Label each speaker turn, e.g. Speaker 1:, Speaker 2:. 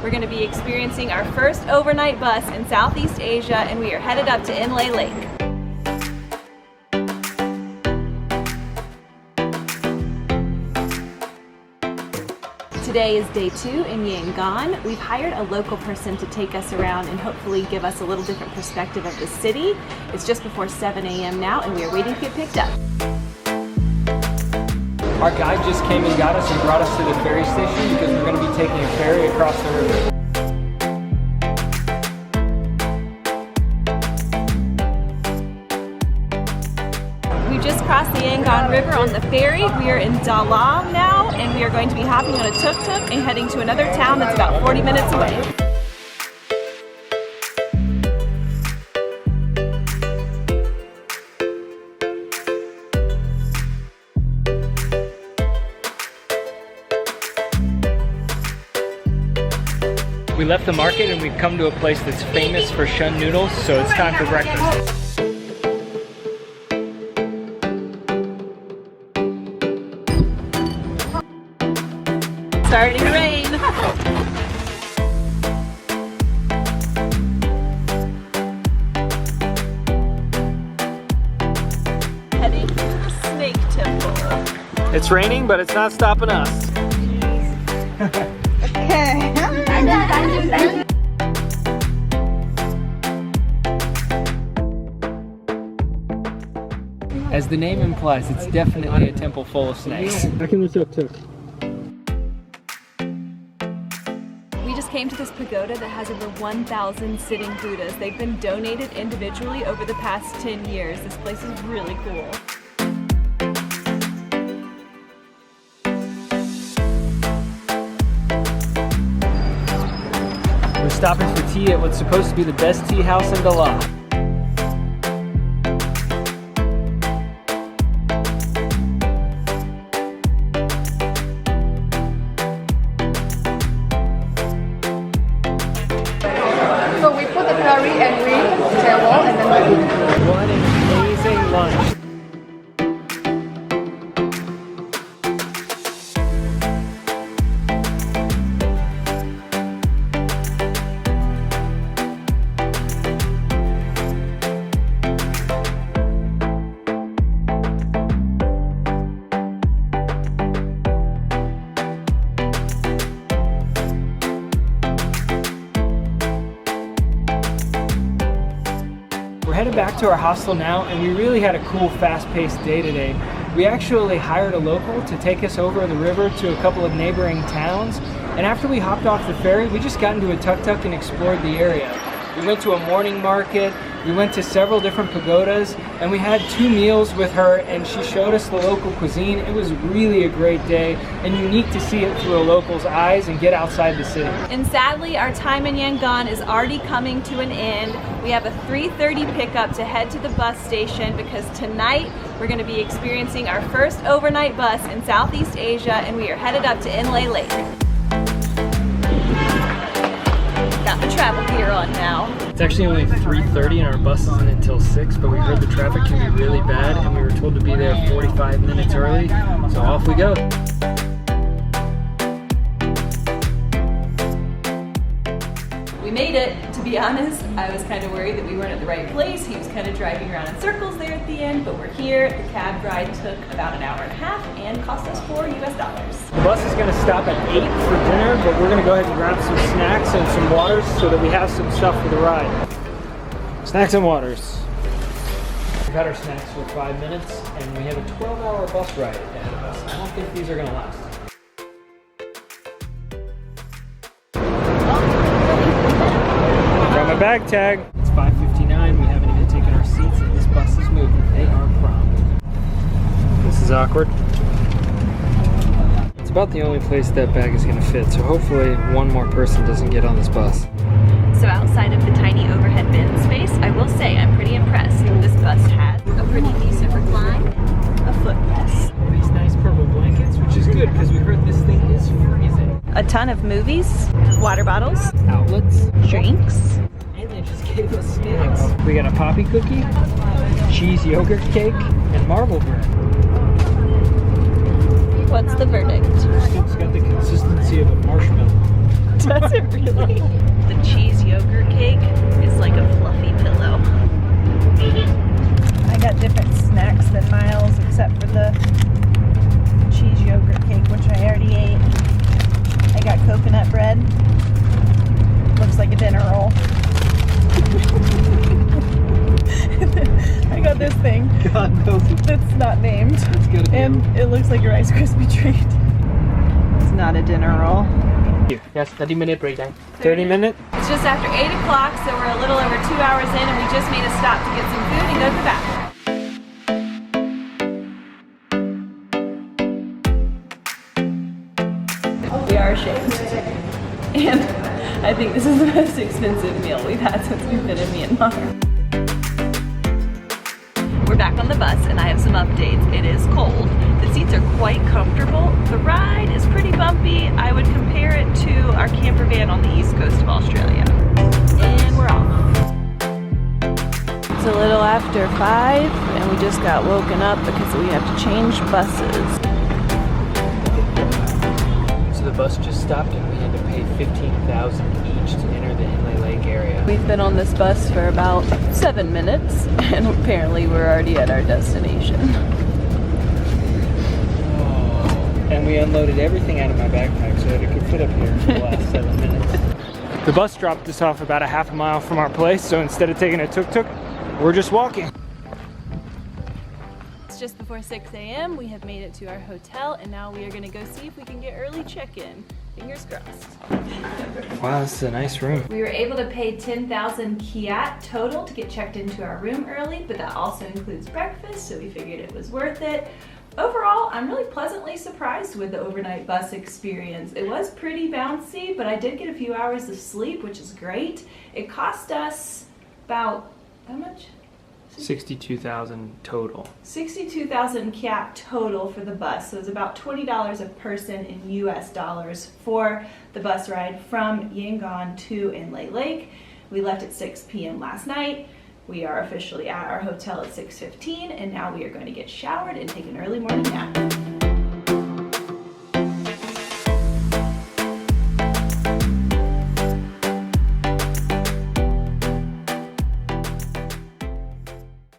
Speaker 1: we're going to be experiencing our first overnight bus in Southeast Asia, and we are headed up to Inle Lake. Today is day 2 in Yangon. We've hired a local person to take us around and hopefully give us a little different perspective of the city. It's just before 7 a.m. now, and we are waiting to get picked up.
Speaker 2: Our guide just came and got us and brought us to the ferry station because we're going to be taking a ferry across the river.
Speaker 1: We just crossed the Yangon River on the ferry. We are in Dala now, and we are going to be hopping on a tuk-tuk and heading to another town that's about 40 minutes away.
Speaker 2: We left the market and we've come to a place that's famous for Shan noodles, so it's time for breakfast.
Speaker 1: Starting to rain. Heading to the snake temple.
Speaker 2: It's raining, but it's not stopping us.
Speaker 1: Okay.
Speaker 2: As the name implies, it's definitely a temple full of snakes. Back in the tuk-tuk.
Speaker 1: We just came to this pagoda that has over 1,000 sitting Buddhas. They've been donated individually over the past 10 years. This place is really cool.
Speaker 2: We're stopping for tea at what's supposed to be the best tea house in Dala.
Speaker 3: So we put the curry and we table and then we
Speaker 2: What an amazing lunch. We're headed back to our hostel now, and we really had a cool, fast-paced day today. We actually hired a local to take us over the river to a couple of neighboring towns, and after we hopped off the ferry, we just got into a tuk-tuk and explored the area. We went to a morning market, we went to several different pagodas, and we had 2 meals with her, and she showed us the local cuisine. It was really a great day, and unique to see it through a local's eyes and get outside the city.
Speaker 1: And sadly, our time in Yangon is already coming to an end. We have a 3:30 pickup to head to the bus station because tonight we're going to be experiencing our first overnight bus in Southeast Asia, and we are headed up to Inle Lake. Got the travel gear on now.
Speaker 2: It's actually only 3:30 and our bus isn't until 6, but we heard the traffic can be really bad and we were told to be there 45 minutes early, so off we go.
Speaker 1: We made it. To be honest, I was kind of worried that we weren't at the right place. He was kind of driving around in circles there at the end, but we're here. The cab ride took about an hour and a half and cost us $4 US.
Speaker 2: The bus is going to stop at 8 for dinner, but we're going to go ahead and grab some snacks and some waters so that we have some stuff for the ride. Snacks and waters. We've had our snacks for 5 minutes and we have a 12-hour bus ride ahead of us. I don't think these are going to last. Got my bag tag. It's 5:59. We haven't even taken our seats and this bus is moving. They are prompt. This is awkward. It's about the only place that bag is going to fit, so hopefully one more person doesn't get on this bus.
Speaker 1: So outside of the tiny overhead bin space, I will say I'm pretty impressed. This bus has a pretty decent recline, a footrest.
Speaker 2: These nice purple blankets, which is good because we heard this thing is freezing.
Speaker 1: A ton of movies, water bottles,
Speaker 2: Outlets.
Speaker 1: drinks.
Speaker 2: And they just gave us snacks. We got a poppy cookie, cheese yogurt cake, and marble bread.
Speaker 1: What's the verdict?
Speaker 2: It's got the consistency of a marshmallow.
Speaker 1: Does it really. The cheese yogurt cake is like a fluffy pillow. I got different snacks than Miles except for the cheese yogurt cake, which I already ate. I got coconut bread. Looks like a dinner roll. I got this thing.
Speaker 2: God knows
Speaker 1: That's not named.
Speaker 2: it's gonna be.
Speaker 1: And it looks like a Rice Krispie treat. It's not a dinner roll.
Speaker 2: Yes, 30-minute break time. 30 minutes?
Speaker 1: It's just after 8 o'clock, so we're a little over 2 hours in, and we just made a stop to get some food and go to the bathroom. We are ashamed. And I think this is the most expensive meal we've had since we've been in Myanmar. We're back on the bus and I have some updates. It is cold. The seats are quite comfortable. The ride is pretty bumpy. I would compare it to our camper van on the east coast of Australia. And we're off. It's a little after 5 and we just got woken up because we have to change buses.
Speaker 2: So the bus just stopped and we had to pay $15,000 each to enter the Inle Lake area.
Speaker 1: We've been on this bus for about 7 minutes and apparently we're already at our destination.
Speaker 2: Oh. And we unloaded everything out of my backpack so that it could fit up here for the last 7 minutes. The bus dropped us off about a half a mile from our place, so instead of taking a tuk-tuk, we're just walking.
Speaker 1: It's just before 6 a.m. We have made it to our hotel and now we are going to go see if we can get early check-in. Fingers crossed.
Speaker 2: Wow, this is a nice room.
Speaker 1: We were able to pay 10,000 kyat total to get checked into our room early, but that also includes breakfast, so we figured it was worth it. Overall, I'm really pleasantly surprised with the overnight bus experience. It was pretty bouncy, but I did get a few hours of sleep, which is great. It cost us about, how much?
Speaker 2: 62,000 total.
Speaker 1: 62,000 kyat total for the bus, so it's about $20 a person in US dollars for the bus ride from Yangon to Inle Lake. We left at 6 p.m. last night. We are officially at our hotel at 6:15 and now we are going to get showered and take an early morning nap.